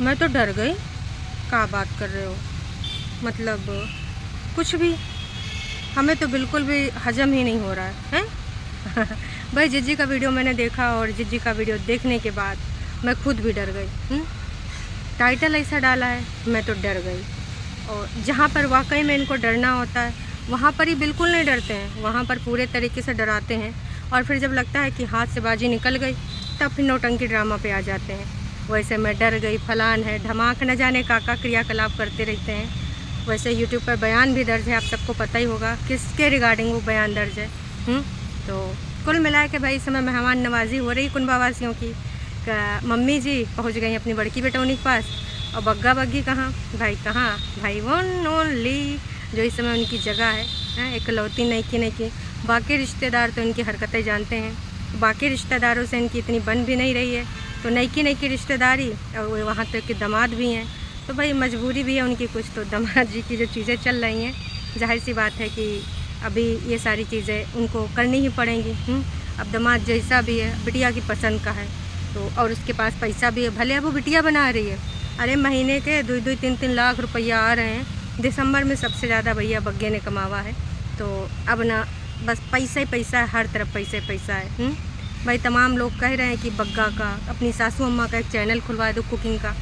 मैं तो डर गई। क्या बात कर रहे हो? मतलब कुछ भी, हमें तो बिल्कुल भी हजम ही नहीं हो रहा है, हैं? भाई जिज्जी का वीडियो मैंने देखा और जिज्जी का वीडियो देखने के बाद मैं खुद भी डर गई। टाइटल ऐसा डाला है, मैं तो डर गई। और जहाँ पर वाकई में इनको डरना होता है वहाँ पर ही बिल्कुल नहीं डरते हैं, वहाँ पर पूरे तरीके से डराते हैं। और फिर जब लगता है कि हाथ से बाजी निकल गई तब फिर नौटंकी ड्रामा पे आ जाते हैं। वैसे मैं डर गई, फलान है, धमाक, न जाने काका क्रियाकलाप करते रहते हैं। वैसे यूट्यूब पर बयान भी दर्ज है, आप सबको पता ही होगा किसके रिगार्डिंग वो बयान दर्ज है। तो कुल मिला के भाई इस समय मेहमान नवाजी हो रही कुंभावासियों की। मम्मी जी पहुंच गई अपनी बड़की बेटौनी के पास, और बग्गा बग्गी कहाँ भाई वन ओनली जो इस समय उनकी जगह है, इकलौती नईकी। बाकी रिश्तेदार तो इनकी हरकतें जानते हैं, बाकी रिश्तेदारों से इनकी इतनी बन भी नहीं रही है, तो नईकी रिश्तेदारी, और वहाँ तक के दामाद भी हैं, तो भाई मजबूरी भी है उनकी कुछ। तो दामाद जी की जो चीज़ें चल रही हैं, जाहिर सी बात है कि अभी ये सारी चीज़ें उनको करनी ही पड़ेंगी। अब दामाद जैसा भी है बिटिया की पसंद का है, तो और उसके पास पैसा भी है, भले अब वो बिटिया बना रही है। अरे महीने के 2-3 लाख रुपया आ रहे हैं। दिसंबर में सबसे ज़्यादा भैया बग्गे ने कमावा है, तो अब ना बस पैसा ही पैसा है, हर तरफ पैसा है। भाई तमाम लोग कह रहे हैं कि बग्गा का, अपनी सासू अम्मा का एक चैनल खुलवा दो कुकिंग का,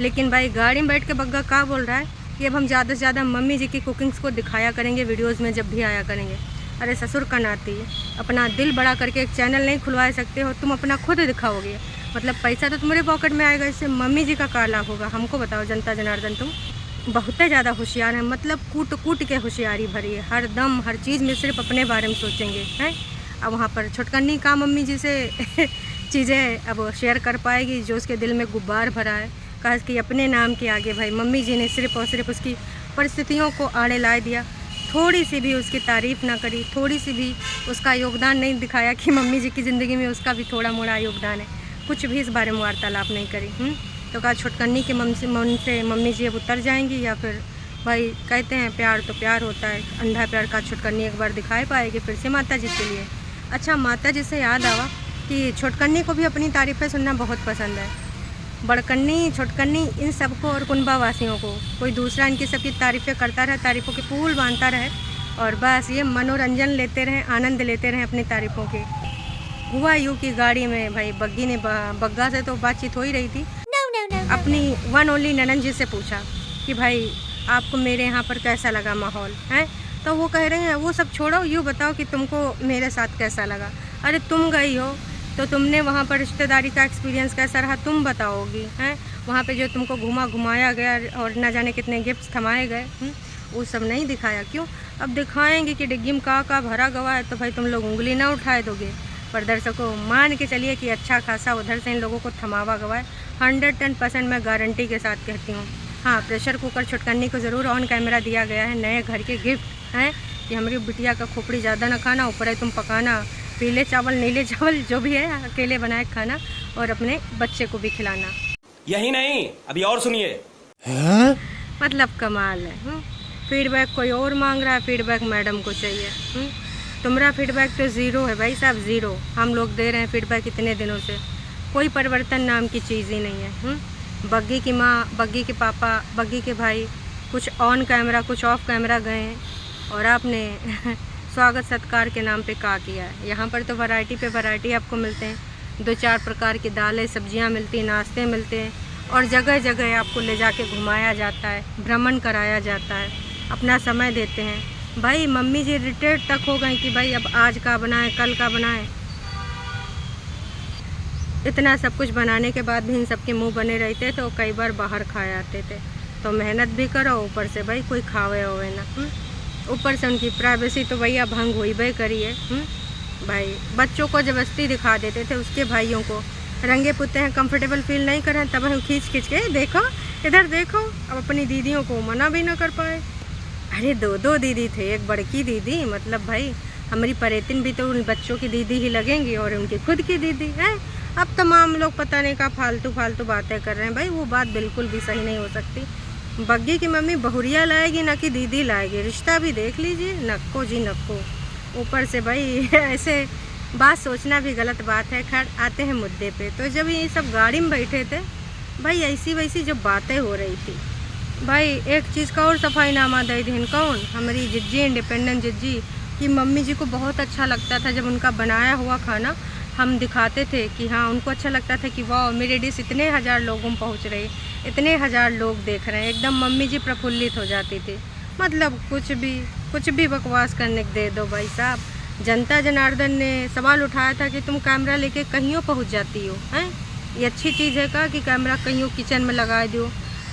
लेकिन भाई गाड़ी में बैठ के बग्गा क्या बोल रहा है कि अब हम ज़्यादा से ज़्यादा मम्मी जी की कुकिंग्स को दिखाया करेंगे वीडियोज़ में जब भी आया करेंगे। अरे ससुर का नाती, अपना दिल बड़ा करके एक चैनल नहीं खुलवा सकते हो तुम, अपना खुद दिखाओगे, मतलब पैसा तो तुम्हारे पॉकेट में आएगा, इससे मम्मी जी का क्या लाभ होगा? हमको बताओ जनता जनार्दन, तुम बहुत ज़्यादा होशियार हैं, मतलब कूट के होशियारी भरी है, हर दम हर चीज़ में सिर्फ अपने बारे में सोचेंगे, हैं? अब वहाँ पर छोटकन्नी का मम्मी जी से चीज़ें अब शेयर कर पाएगी जो उसके दिल में गुब्बार भरा है, कहा कि अपने नाम के आगे भाई मम्मी जी ने सिर्फ और सिर्फ उसकी परिस्थितियों को आड़े ला दिया, थोड़ी सी भी उसकी तारीफ़ ना करी, थोड़ी सी भी उसका योगदान नहीं दिखाया कि मम्मी जी की ज़िंदगी में उसका भी थोड़ा मोड़ा योगदान है, कुछ भी इस बारे में वार्तालाप नहीं करी। तो कहा छोटकन्नी के मन से मम्मी जी अब उतर जाएंगी, या फिर भाई कहते हैं प्यार तो प्यार होता है, अंधा प्यार का छोटकन्नी एक बार दिखाई पाएगी फिर से माता जी के लिए। अच्छा, माता जी से याद आवा कि छोटकन्नी को भी अपनी तारीफ़ें सुनना बहुत पसंद है। बड़कन्नी, छोटकन्नी, इन सबको और कुंभावासियों को कोई दूसरा इनकी सबकी तारीफ़ें करता रहे, तारीफ़ों के पुल बांधता रहे, और बस ये मनोरंजन लेते रहें, आनंद लेते रहें अपनी तारीफ़ों के। हुआ यूँ की गाड़ी में भाई बग्गी ने बग्गा से तो बातचीत हो ही रही थी, अपनी वन ओनली ननन जी से पूछा कि भाई आपको मेरे यहाँ पर कैसा लगा माहौल है? तो वो कह रहे हैं वो सब छोड़ो, यूँ बताओ कि तुमको मेरे साथ कैसा लगा। अरे तुम गई हो तो तुमने वहाँ पर रिश्तेदारी का एक्सपीरियंस कैसा रहा तुम बताओगी, हैं? वहाँ पे जो तुमको घुमाया गया और न जाने कितने गिफ्ट्स थमाए गए, वो सब नहीं दिखाया। क्यों? अब दिखाएंगे कि डिग्गी में का भरा गवा है, तो भाई तुम लोग उंगली ना उठाए दोगे। पर दर्शकों मान के चलिए कि अच्छा खासा उधर से इन लोगों को थमावा गवा है, 110% मैं गारंटी के साथ कहती हूँ। हाँ, प्रेशर कुकर छोटकन्नी को ज़रूर ऑन कैमरा दिया गया है, नए घर के गिफ्ट हैं कि हमारी बिटिया का खोपड़ी ज़्यादा ना खाना, ऊपर है तुम पकाना, पीले चावल नीले चावल जो भी है अकेले बनाए खाना, और अपने बच्चे को भी खिलाना। यही नहीं, अभी और सुनिए। मतलब कमाल है। फीडबैक कोई और मांग रहा है, फीडबैक मैडम को चाहिए। तुम्हारा फीडबैक तो ज़ीरो है भाई साहब, ज़ीरो। हम लोग दे रहे हैं फीडबैक इतने दिनों से, कोई परिवर्तन नाम की चीज़ ही नहीं है। बग्गी की माँ, बग्गी के पापा, बग्गी के भाई कुछ ऑन कैमरा कुछ ऑफ कैमरा गए हैं, और आपने स्वागत सत्कार के नाम पे क्या किया है? यहाँ पर तो वैरायटी पे वैरायटी आपको मिलते हैं, 2-4 प्रकार की दालें सब्जियाँ मिलती हैं, नाश्ते मिलते हैं, और जगह जगह आपको ले जाके घुमाया जाता है, भ्रमण कराया जाता है, अपना समय देते हैं। भाई मम्मी जी रिटायर्ड तक हो गए कि भाई अब आज का बनाएं कल का बनाएं, इतना सब कुछ बनाने के बाद भी इन सबके मुंह बने रहते तो कई बार बाहर खाए आते थे। तो मेहनत भी करो, ऊपर से भाई कोई खावे होवे ना, ऊपर से उनकी प्राइवेसी तो भैया भंग हुई भाई करी है। भाई बच्चों को जबरदस्ती दिखा देते थे, उसके भाइयों को रंगे पुते हैं, कंफर्टेबल फील नहीं करें तब हम खींच के देखो इधर देखो, अब अपनी दीदियों को मना भी ना कर पाए। अरे 2 दीदी थे, एक बड़की दीदी, मतलब भाई हमारी परेतिन भी तो उन बच्चों की दीदी ही लगेंगी, और उनकी खुद की दीदी है। अब तमाम लोग पता नहीं का फालतू बातें कर रहे हैं, भाई वो बात बिल्कुल भी सही नहीं हो सकती। बग्गी की मम्मी बहुरिया लाएगी ना कि दीदी लाएगी, रिश्ता भी देख लीजिए, नक्को जी नक्को। ऊपर से भाई ऐसे बात सोचना भी गलत बात है। खैर आते हैं मुद्दे पे। तो जब ये सब गाड़ी में बैठे थे भाई ऐसी वैसी जब बातें हो रही थी, भाई एक चीज़ का और सफाईनामा दे दिन कौन, हमारी जिज्जी इंडिपेंडेंट जिज्जी कि मम्मी जी को बहुत अच्छा लगता था जब उनका बनाया हुआ खाना हम दिखाते थे कि हाँ उनको अच्छा लगता था कि वाह मेरी डिश इतने हज़ार लोगों में पहुँच रही, इतने हज़ार लोग देख रहे हैं, एकदम मम्मी जी प्रफुल्लित हो जाती थी। मतलब कुछ भी बकवास करने को दे दो भाई साहब। जनता जनार्दन ने सवाल उठाया था कि तुम कैमरा लेके कहीं पहुँच जाती हो, हैं ये अच्छी चीज़ है का कि कैमरा कहीं किचन में लगा दो,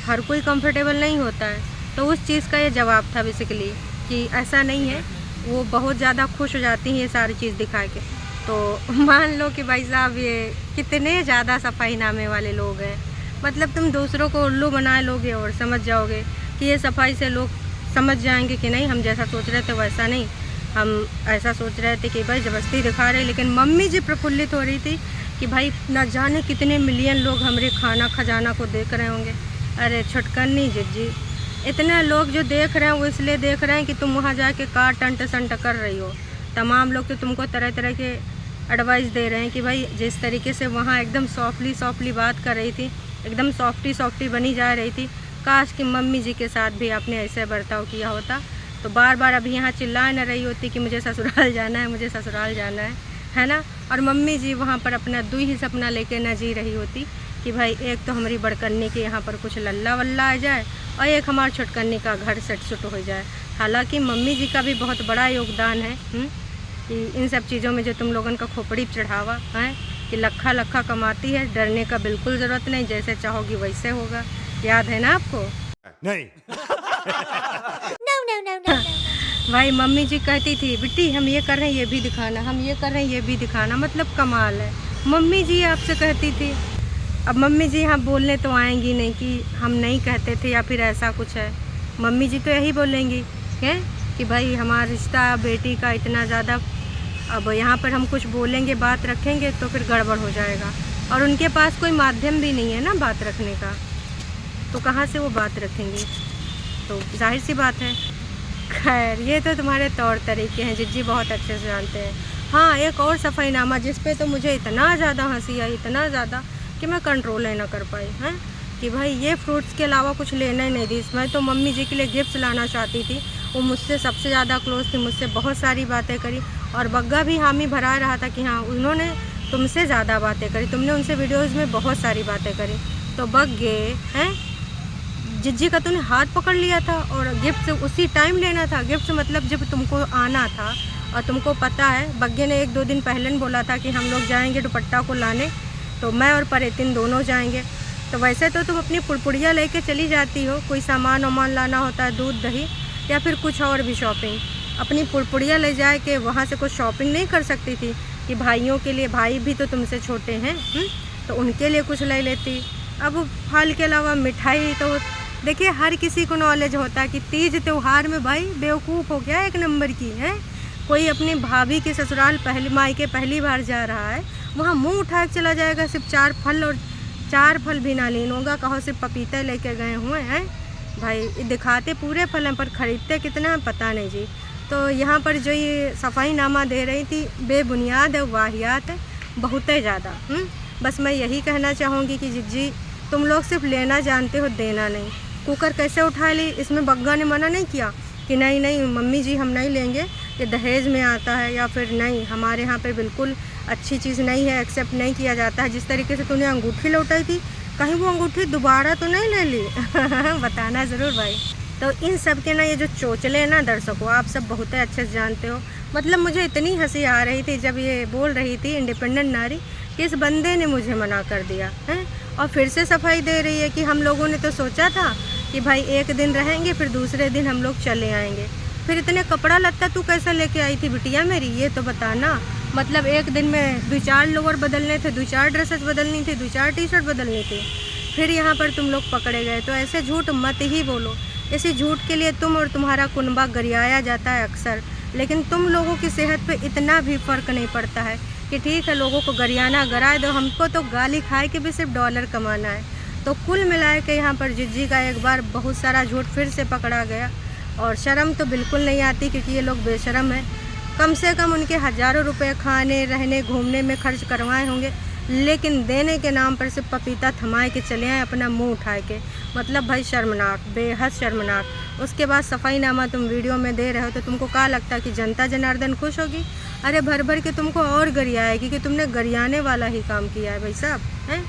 हर कोई कंफर्टेबल नहीं होता है। तो उस चीज़ का ये जवाब था बेसिकली कि ऐसा नहीं है, वो बहुत ज़्यादा खुश हो जाती हैं ये सारी चीज़ दिखा के। तो मान लो कि भाई साहब ये कितने ज़्यादा सफाईनामे वाले लोग हैं। मतलब तुम दूसरों को उल्लू बना लोगे और समझ जाओगे कि ये सफाई से लोग समझ जाएंगे कि नहीं हम जैसा सोच रहे थे वैसा नहीं, हम ऐसा सोच रहे थे कि भाई ज़बरदस्ती दिखा रहे। लेकिन मम्मी जी प्रफुल्लित हो रही थी कि भाई ना जाने कितने मिलियन लोग हमारे खाना खजाना को देख रहे होंगे। अरे छुटकन्नी जिज्जी, इतने लोग जो देख रहे हैं वो इसलिए देख रहे हैं कि तुम वहाँ जाके कार टंट संट कर रही हो। तमाम लोग तो तुमको तरह तरह के एडवाइस दे रहे हैं कि भाई जिस तरीके से वहाँ एकदम सॉफ्टली बात कर रही थी, एकदम सॉफ्टी बनी जा रही थी, काश कि मम्मी जी के साथ भी आपने ऐसे बर्ताव किया होता तो बार बार अभी यहाँ चिल्ला न रही होती कि मुझे ससुराल जाना है, मुझे ससुराल जाना है ना। और मम्मी जी वहाँ पर अपना दुई ही सपना लेके न जी रही होती कि भाई एक तो हमारी बड़कन्नी के यहाँ पर कुछ लल्ला वल्ला आ जाए और एक हमारे छुटकन्नी का घर सेट सुट हो जाए। हालांकि मम्मी जी का भी बहुत बड़ा योगदान है कि इन सब चीज़ों में जो तुम लोगों का खोपड़ी चढ़ावा है कि लखा लखा कमाती है, डरने का बिल्कुल ज़रूरत नहीं, जैसे चाहोगी वैसे होगा। याद है ना आपको? नहीं। no. भाई मम्मी जी कहती थी बेटी हम ये कर रहे हैं ये भी दिखाना, हम ये कर रहे हैं ये भी दिखाना। मतलब कमाल है, मम्मी जी आपसे कहती थी। अब मम्मी जी यहाँ बोलने तो आएंगी नहीं कि हम नहीं कहते थे या फिर ऐसा कुछ है। मम्मी जी तो यही बोलेंगी हैं कि भाई हमारा रिश्ता बेटी का इतना ज़्यादा, अब यहाँ पर हम कुछ बोलेंगे बात रखेंगे तो फिर गड़बड़ हो जाएगा। और उनके पास कोई माध्यम भी नहीं है ना बात रखने का, तो कहाँ से वो बात रखेंगी, तो जाहिर सी बात है। खैर ये तो तुम्हारे तौर तरीके हैं जिज्जी बहुत अच्छे से जानते हैं। हाँ एक और सफाईनामा जिस पे तो मुझे इतना ज़्यादा हंसी आई, इतना ज़्यादा कि मैं कंट्रोल ही ना कर पाई हैं कि भाई ये फ्रूट्स के अलावा कुछ लेना ही नहीं दी। मैं तो मम्मी जी के लिए गिफ्ट्स लाना चाहती थी, वो मुझसे सबसे ज़्यादा क्लोज थी, मुझसे बहुत सारी बातें करी और बग्गा भी हामी भरा रहा था कि हाँ उन्होंने तुमसे ज़्यादा बातें करी, तुमने उनसे वीडियोज़ में बहुत सारी बातें करी। तो बग्गे हैं जिज्जी का तूने हाथ पकड़ लिया था और गिफ्ट उसी टाइम लेना था। गिफ्ट मतलब जब तुमको आना था और तुमको पता है बग्गे ने 1-2 दिन पहले बोला था कि हम लोग जाएंगे दुपट्टा को लाने, तो मैं और परेतिन दोनों जाएंगे। तो वैसे तो तुम अपनी पुड़पुड़िया लेके चली जाती हो, कोई सामान वामान लाना होता है दूध दही या फिर कुछ और भी शॉपिंग, अपनी पुड़पुड़िया ले जाए के वहाँ से कुछ शॉपिंग नहीं कर सकती थी कि भाइयों के लिए, भाई भी तो तुमसे छोटे हैं तो उनके लिए कुछ ले लेती। अब फल के अलावा मिठाई तो देखिए हर किसी को नॉलेज होता है कि तीज त्यौहार में भाई बेवकूफ़ हो गया एक नंबर की है। कोई अपनी भाभी के ससुराल मायके पहली बार जा रहा है, वहाँ मुंह उठा के चला जाएगा सिर्फ 4 फल, और 4 फल भी ना लीन होगा, कहो सिर्फ पपीते लेके गए हुए हैं। भाई दिखाते पूरे फल हैं पर ख़रीदते कितना है पता नहीं जी। तो यहाँ पर जो ये सफाईनामा दे रही थी बेबुनियाद है, वाहियात है बहुत ही ज़्यादा। बस मैं यही कहना चाहूँगी कि जिज्जी तुम लोग सिर्फ लेना जानते हो, देना नहीं। कुकर कैसे उठा ली, इसमें बग्गा ने मना नहीं किया कि नहीं नहीं मम्मी जी हम नहीं लेंगे, ये दहेज में आता है या फिर नहीं हमारे यहाँ पे बिल्कुल अच्छी चीज़ नहीं है, एक्सेप्ट नहीं किया जाता है। जिस तरीके से तूने अंगूठी लौटाई थी, कहीं वो अंगूठी दोबारा तो नहीं ले ली बताना ज़रूर भाई। तो इन सब के ना ये जो चोचले हैं ना दर्शकों, आप सब बहुत अच्छे से जानते हो। मतलब मुझे इतनी हंसी आ रही थी जब ये बोल रही थी इंडिपेंडेंट नारी कि इस बंदे ने मुझे मना कर दिया है और फिर से सफाई दे रही है कि हम लोगों ने तो सोचा था कि भाई एक दिन रहेंगे फिर दूसरे दिन हम लोग चले आएंगे। फिर इतने कपड़ा लत्ता तू कैसे लेके आई थी बिटिया मेरी, ये तो बताना। मतलब एक दिन में 2-4 लोअर बदलने थे, 2-4 ड्रेसेस बदलनी थी, 2-4 टी-शर्ट बदलनी थी, फिर यहाँ पर तुम लोग पकड़े गए। तो ऐसे झूठ मत ही बोलो, इसी झूठ के लिए तुम और तुम्हारा कुनबा गरियाया जाता है अक्सर। लेकिन तुम लोगों की सेहत पे इतना भी फ़र्क नहीं पड़ता है कि ठीक है लोगों को गरियाना गराए दो, हमको तो गाली खाए के भी सिर्फ डॉलर कमाना है। तो कुल मिलाए के यहाँ पर जिज्जी का एक बार बहुत सारा झूठ फिर से पकड़ा गया और शर्म तो बिल्कुल नहीं आती क्योंकि ये लोग बेशरम हैं। कम से कम उनके हज़ारों रुपए खाने रहने घूमने में खर्च करवाए होंगे, लेकिन देने के नाम पर सिर्फ पपीता थमाए के चले आए अपना मुंह उठाए के। मतलब भाई शर्मनाक, बेहद शर्मनाक। उसके बाद सफाईनामा तुम वीडियो में दे रहे हो तो तुमको क्या लगता है कि जनता जनार्दन खुश होगी? अरे भर भर के तुमको और गरियाएगी कि तुमने गरियाने वाला ही काम किया है भाई साहब, हैं?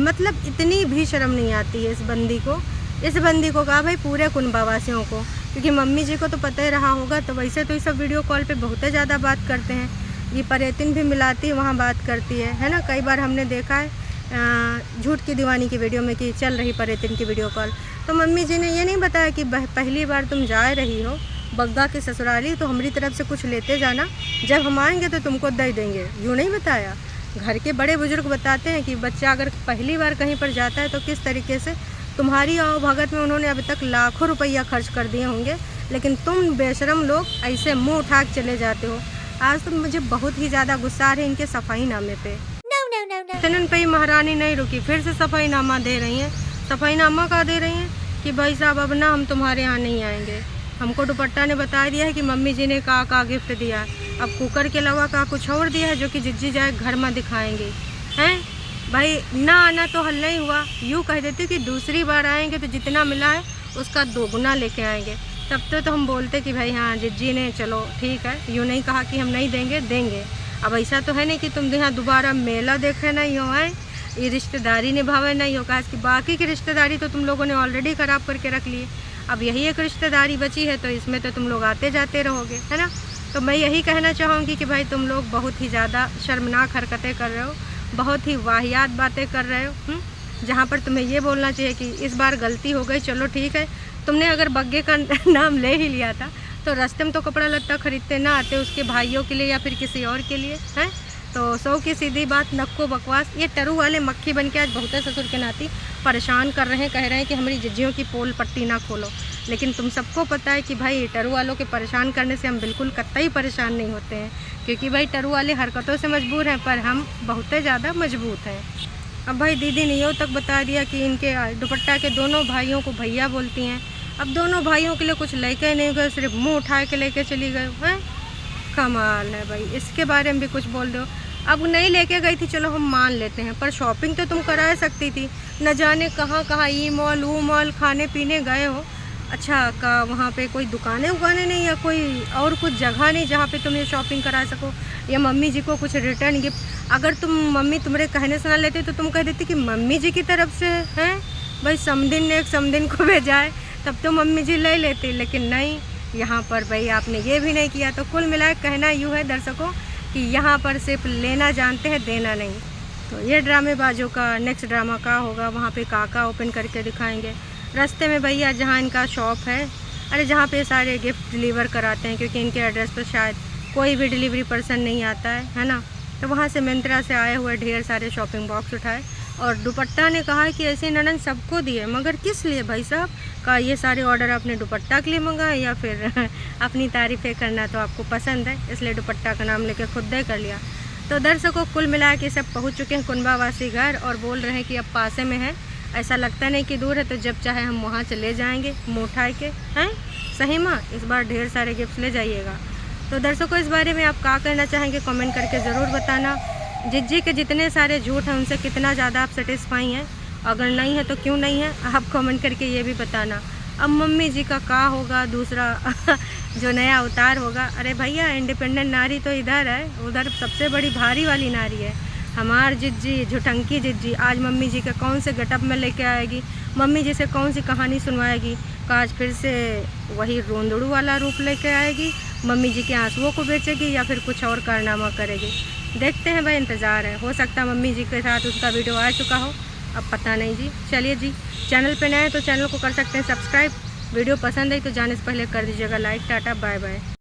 मतलब इतनी भी शर्म नहीं आती है इस बंदी को। इस बंदी को कहा भाई पूरे कुनबावासियों को, क्योंकि मम्मी जी को तो पता ही रहा होगा। तो वैसे तो ये सब वीडियो कॉल पे बहुत ज़्यादा बात करते हैं, ये परेतिन भी मिलाती है वहाँ बात करती है ना। कई बार हमने देखा है झूठ की दीवानी की वीडियो में कि चल रही परेतिन की वीडियो कॉल। तो मम्मी जी ने ये नहीं बताया कि पहली बार तुम जा रही हो बग्गा के ससुराली तो हमारी तरफ से कुछ लेते जाना, जब हम आएंगे तो तुमको दे देंगे, यूँ नहीं बताया। घर के बड़े बुजुर्ग बताते हैं कि बच्चा अगर पहली बार कहीं पर जाता है तो किस तरीके से तुम्हारी आओ भगत में उन्होंने अभी तक लाखों रुपया खर्च कर दिए होंगे, लेकिन तुम बेशरम लोग ऐसे मुंह उठा के चले जाते हो। आज तो मुझे बहुत ही ज़्यादा गुस्सा आ रहा है इनके सफाईनामे पे। इतने पे ही महारानी नहीं रुकी, फिर से सफाईनामा दे रही हैं। सफाईनामा का दे रही हैं कि भाई साहब अब ना हम तुम्हारे यहाँ नहीं आएंगे। हमको दुपट्टा ने बता दिया है कि मम्मी जी ने का गिफ्ट दिया है। अब कुकर के अलावा का कुछ और दिया है जो कि जिज्जी जाए घर में दिखाएंगे, हैं? भाई ना आना तो हल नहीं हुआ, यूँ कह देती कि दूसरी बार आएंगे तो जितना मिला है उसका दोगुना लेके आएंगे। तब तो हम बोलते कि भाई हाँ जिज्जी ने चलो ठीक है, यूँ नहीं कहा कि हम नहीं देंगे, देंगे। अब ऐसा तो है नहीं कि तुम यहाँ दोबारा मेला देखे नहीं हो, है ये रिश्तेदारी निभावे नहीं हो। कहा कि बाकी की रिश्तेदारी तो तुम लोगों ने ऑलरेडी ख़राब करके रख ली, अब यही एक रिश्तेदारी बची है तो इसमें तो तुम लोग आते जाते रहोगे, है ना। तो मैं यही कहना चाहूँगी कि भाई तुम लोग बहुत ही ज़्यादा शर्मनाक हरकतें कर रहे हो, बहुत ही वाहियात बातें कर रहे हो। जहाँ पर तुम्हें ये बोलना चाहिए कि इस बार गलती हो गई, चलो ठीक है। तुमने अगर बग्गे का नाम ले ही लिया था तो रास्ते में तो कपड़ा लत्ता खरीदते ना आते उसके भाइयों के लिए या फिर किसी और के लिए, हैं? तो सौ की सीधी बात, नक्को बकवास। ये टरू वाले मक्खी बन के आज बहुत ससुर के नाती परेशान कर रहे हैं, कह रहे हैं कि हमारी जिज्जियों की पोल पट्टी ना खोलो। लेकिन तुम सबको पता है कि भाई टरू वालों के परेशान करने से हम बिल्कुल कतई परेशान नहीं होते हैं, क्योंकि भाई टरू वाले हरकतों से मजबूर हैं पर हम बहुत ज़्यादा मजबूत हैं। अब भाई दीदी ने यूँ तक बता दिया कि इनके दुपट्टा के दोनों भाइयों को भैया बोलती हैं। अब दोनों भाइयों के लिए कुछ लेके नहीं गए, सिर्फ मुँह उठा के लेके चली गए, हैं? कमाल है भाई, इसके बारे में भी कुछ बोल दो। अब नहीं लेके गई थी चलो हम मान लेते हैं, पर शॉपिंग तो तुम करा सकती थी। न जाने कहाँ कहाँ ई मॉल वो मॉल खाने पीने गए हो, अच्छा का वहाँ पे कोई दुकानें उगाने नहीं या कोई और कुछ जगह नहीं जहाँ पे तुम ये शॉपिंग करा सको, या मम्मी जी को कुछ रिटर्न गिफ्ट। अगर तुम मम्मी तुम्हारे कहने से ना लेते तो तुम कह देती कि मम्मी जी की तरफ से है, भाई समदिन ने एक समदिन को भेजा है, तब तो मम्मी जी ले लेती। लेकिन नहीं, यहाँ पर भाई आपने ये भी नहीं किया। तो कुल मिलाकर कहना यूँ है दर्शकों कि यहाँ पर सिर्फ लेना जानते हैं, देना नहीं। तो ये ड्रामेबाजों का नेक्स्ट ड्रामा का होगा, वहाँ पे काका ओपन करके दिखाएंगे। रास्ते में भैया जहाँ इनका शॉप है, अरे जहाँ पे सारे गिफ्ट डिलीवर कराते हैं, क्योंकि इनके एड्रेस पर शायद कोई भी डिलीवरी पर्सन नहीं आता है ना। तो वहाँ से मिंत्रा से आए हुए ढेर सारे शॉपिंग बॉक्स उठाए और दुपट्टा ने कहा कि ऐसे ननन सबको दिए, मगर किस लिए भाई साहब? का ये सारे ऑर्डर आपने दुपट्टा के लिए मंगाए या फिर अपनी तारीफ़ें करना तो आपको पसंद है इसलिए दुपट्टा का नाम लेकर खुद दे कर लिया। तो दर्शकों कुल मिला के सब पहुँच चुके हैं कुनबावासी घर और बोल रहे हैं कि अब पासे में है, ऐसा लगता नहीं कि दूर है, तो जब चाहे हम वहाँ चले जाएंगे मुँह उठाए के, हैं? सही माँ, इस बार ढेर सारे गिफ्ट ले जाइएगा। तो दर्शकों इस बारे में आप क्या कहना चाहेंगे कमेंट करके ज़रूर बताना। जिज्जी के जितने सारे झूठ हैं उनसे कितना ज़्यादा आप सेटिस्फाई हैं, अगर नहीं है तो क्यों नहीं है आप कमेंट करके ये भी बताना। अब मम्मी जी का क्या होगा दूसरा जो नया अवतार होगा? अरे भैया इंडिपेंडेंट नारी तो इधर है, उधर सबसे बड़ी भारी वाली नारी है हमार जिज्जी, झुठंकी जिज्जी। आज मम्मी जी के कौन से गेटअप में लेके आएगी, मम्मी जी से कौन सी कहानी सुनवाएगी? आज फिर से वही रोंदड़ू वाला रूप लेके आएगी, मम्मी जी के आंसुओं को बेचेगी या फिर कुछ और कारनामा करेगी? देखते हैं भाई, इंतज़ार है। हो सकता है मम्मी जी के साथ उसका वीडियो आ चुका हो, अब पता नहीं जी। चलिए जी, चैनल पे नए हैं तो चैनल को कर सकते हैं सब्सक्राइब। वीडियो पसंद आई तो जाने से पहले कर दीजिएगा लाइक। Tata bye bye.